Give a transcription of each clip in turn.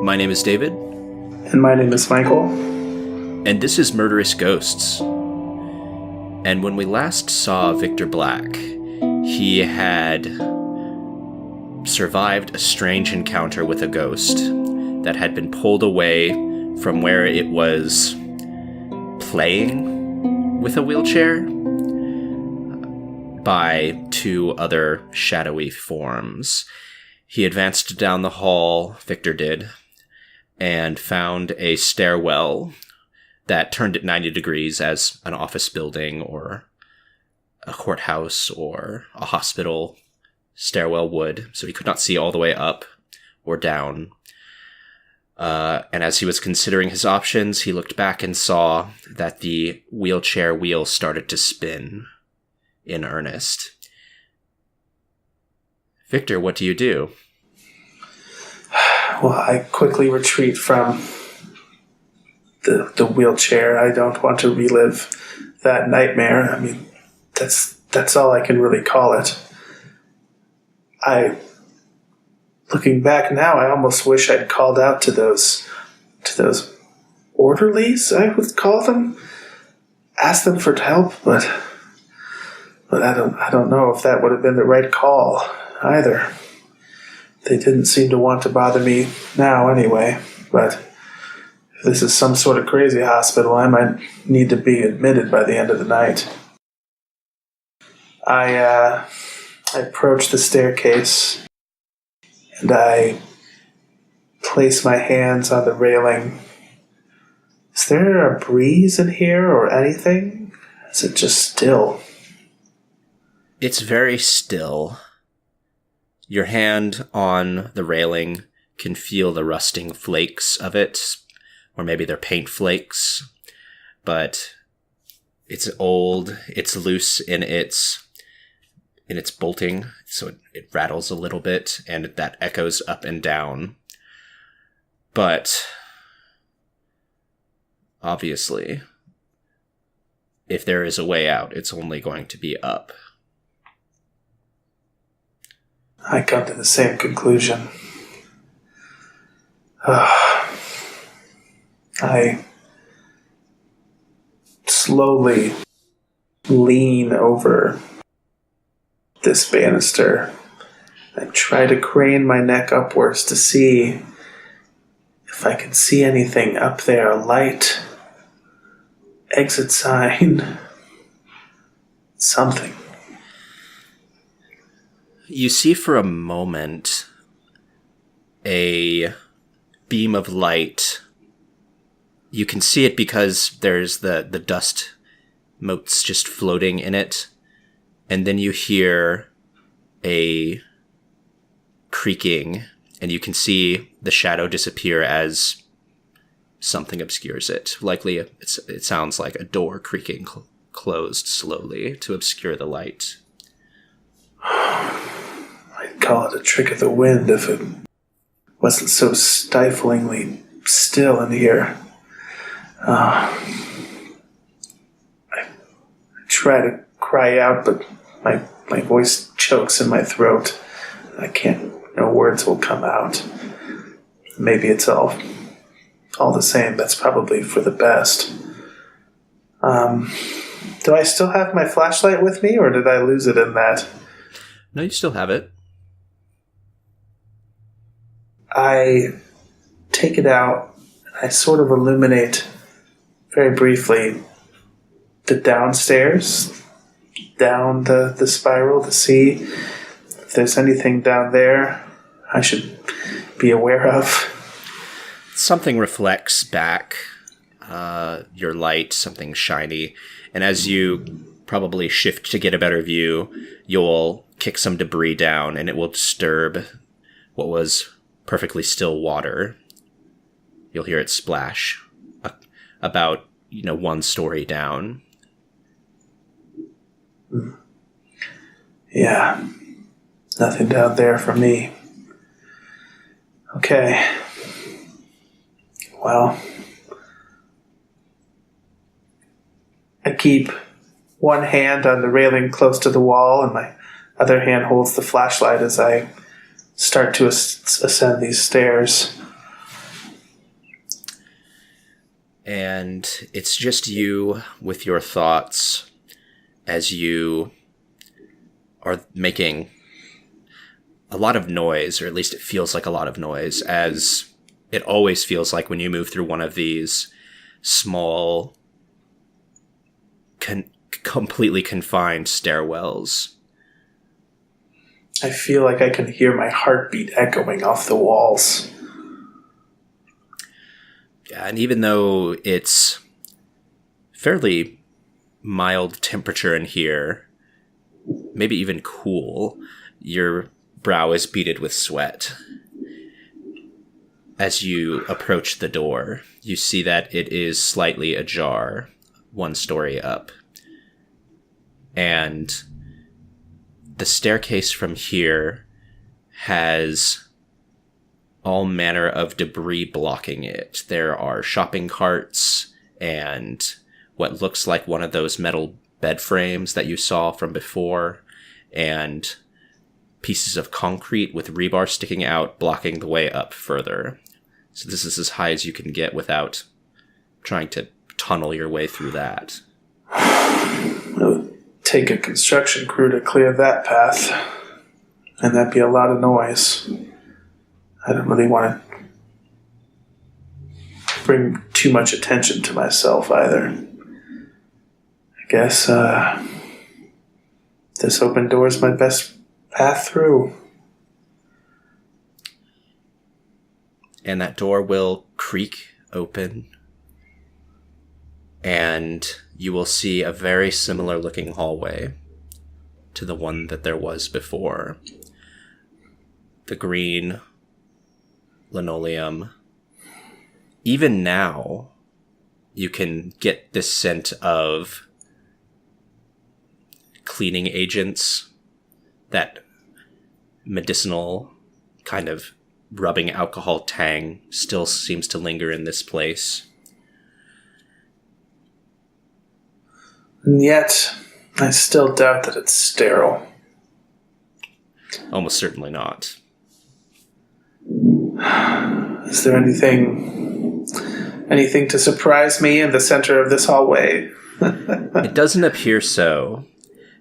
My name is David. And my name is Michael. And this is Murderous Ghosts. And when we last saw Victor Black, he had survived a strange encounter with a ghost that had been pulled away from where it was playing with a wheelchair by two other shadowy forms. He advanced down the hall, Victor did, and found a stairwell that turned at 90 degrees as an office building or a courthouse or a hospital stairwell would, so he could not see all the way up or down. And as he was considering his options, he looked back and saw that the wheelchair wheel started to spin in earnest. Victor, what do you do? Well, I quickly retreat from the wheelchair. I don't want to relive that nightmare. I mean, that's all I can really call it. Looking back now, I almost wish I'd called out to those orderlies, I would call them, ask them for help, but I don't know if that would have been the right call either. They didn't seem to want to bother me now anyway, but if this is some sort of crazy hospital, I might need to be admitted by the end of the night. I approach the staircase and I place my hands on the railing. Is there a breeze in here or anything? Is it just still? It's very still. Your hand on the railing can feel the rusting flakes of it, or maybe they're paint flakes, but it's old, it's loose in its bolting, so it rattles a little bit, and that echoes up and down. But obviously, if there is a way out, it's only going to be up. I come to the same conclusion. I slowly lean over this banister. I try to crane my neck upwards to see if I can see anything up there. A light, exit sign, something. You see for a moment a beam of light. You can see it because there's the dust motes just floating in it. And then you hear a creaking, and you can see the shadow disappear as something obscures it. Likely, it sounds like a door creaking closed slowly to obscure the light. I'd call it a trick of the wind if it wasn't so stiflingly still in here. I try to cry out, but my voice chokes in my throat. No words will come out. Maybe it's all the same. That's probably for the best. Do I still have my flashlight with me, or did I lose it in that? No, you still have it. I take it out, and I sort of illuminate very briefly the downstairs, down the spiral to see if there's anything down there I should be aware of. Something reflects back your light, something shiny, and as you probably shift to get a better view, you'll kick some debris down, and it will disturb what was perfectly still water. You'll hear it splash about, 1 story down. Yeah, nothing down there for me. Okay. Well, I keep one hand on the railing close to the wall, and my other hand holds the flashlight as I start to ascend these stairs. And it's just you with your thoughts as you are making a lot of noise, or at least it feels like a lot of noise, as it always feels like when you move through one of these small, completely confined stairwells. I feel like I can hear my heartbeat echoing off the walls. Yeah, and even though it's fairly mild temperature in here, maybe even cool, your brow is beaded with sweat. As you approach the door, you see that it is slightly ajar, one story up. And the staircase from here has all manner of debris blocking it. There are shopping carts and what looks like one of those metal bed frames that you saw from before, and pieces of concrete with rebar sticking out, blocking the way up further. So this is as high as you can get without trying to tunnel your way through that. It would take a construction crew to clear that path, and that'd be a lot of noise. I don't really want to bring too much attention to myself either. I guess this open door is my best path through. And that door will creak open, and you will see a very similar looking hallway to the one that there was before. The green linoleum. Even now, you can get this scent of cleaning agents, that medicinal kind of rubbing alcohol tang still seems to linger in this place. And yet, I still doubt that it's sterile. Almost certainly not. Is there anything to surprise me in the center of this hallway? It doesn't appear so.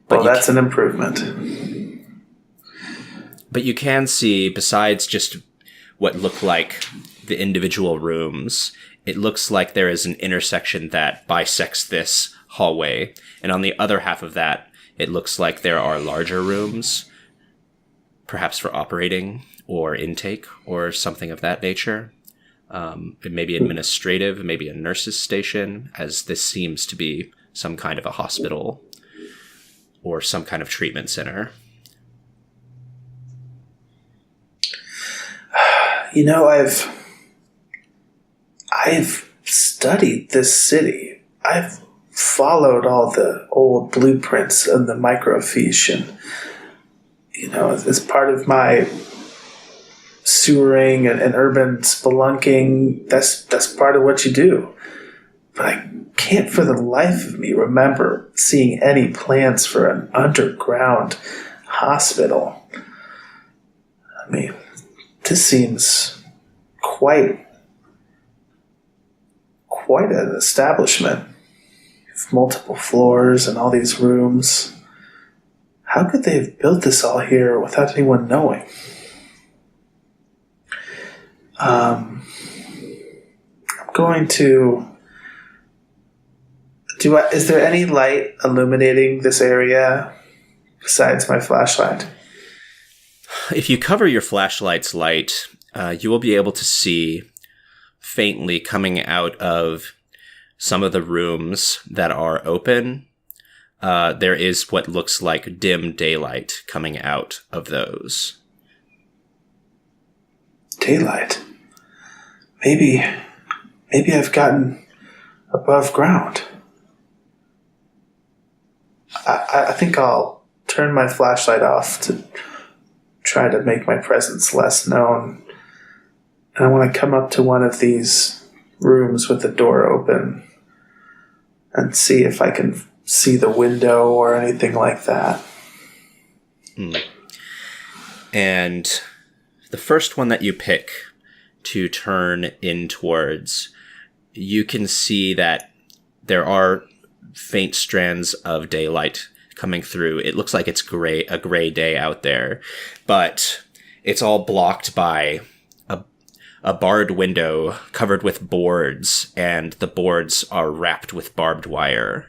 Well, that's an improvement. But you can see, besides just what look like the individual rooms, it looks like there is an intersection that bisects this hallway. And on the other half of that, it looks like there are larger rooms, perhaps for operating or intake or something of that nature. It may be administrative, maybe a nurse's station, as this seems to be some kind of a hospital or some kind of treatment center. You know, I've studied this city. I've followed all the old blueprints and the microfiche, and as part of my sewering and urban spelunking, that's part of what you do. But I can't for the life of me remember seeing any plans for an underground hospital. I mean, this seems quite an establishment. With multiple floors and all these rooms. How could they have built this all here without anyone knowing? I'm going to... Is there any light illuminating this area besides my flashlight? If you cover your flashlight's light, you will be able to see faintly coming out of some of the rooms that are open. There is what looks like dim daylight coming out of those. Daylight? Maybe I've gotten above ground. I think I'll turn my flashlight off to try to make my presence less known. And I want to come up to one of these rooms with the door open and see if I can see the window or anything like that. And the first one that you pick to turn in towards you can see that there are faint strands of daylight coming through. It looks like it's a gray day out there, but it's all blocked by a barred window covered with boards, and the boards are wrapped with barbed wire.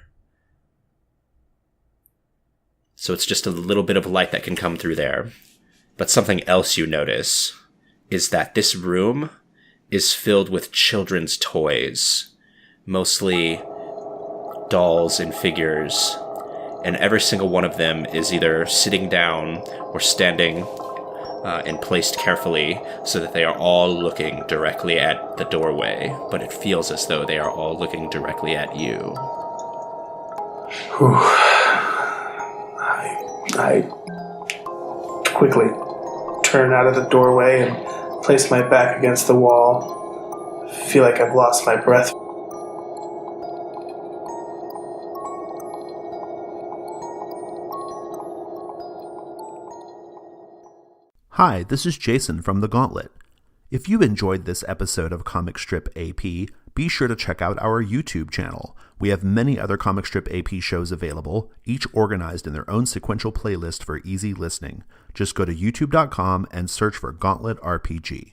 So it's just a little bit of light that can come through there. But something else you notice is that this room is filled with children's toys, mostly dolls and figures, and every single one of them is either sitting down or standing and placed carefully so that they are all looking directly at the doorway, but it feels as though they are all looking directly at you. Whew. I quickly turn out of the doorway and place my back against the wall. I feel like I've lost my breath. Hi, this is Jason from the Gauntlet. If you enjoyed this episode of Comic Strip AP, be sure to check out our YouTube channel. We have many other Comic Strip AP shows available, each organized in their own sequential playlist for easy listening. Just go to youtube.com and search for Gauntlet RPG.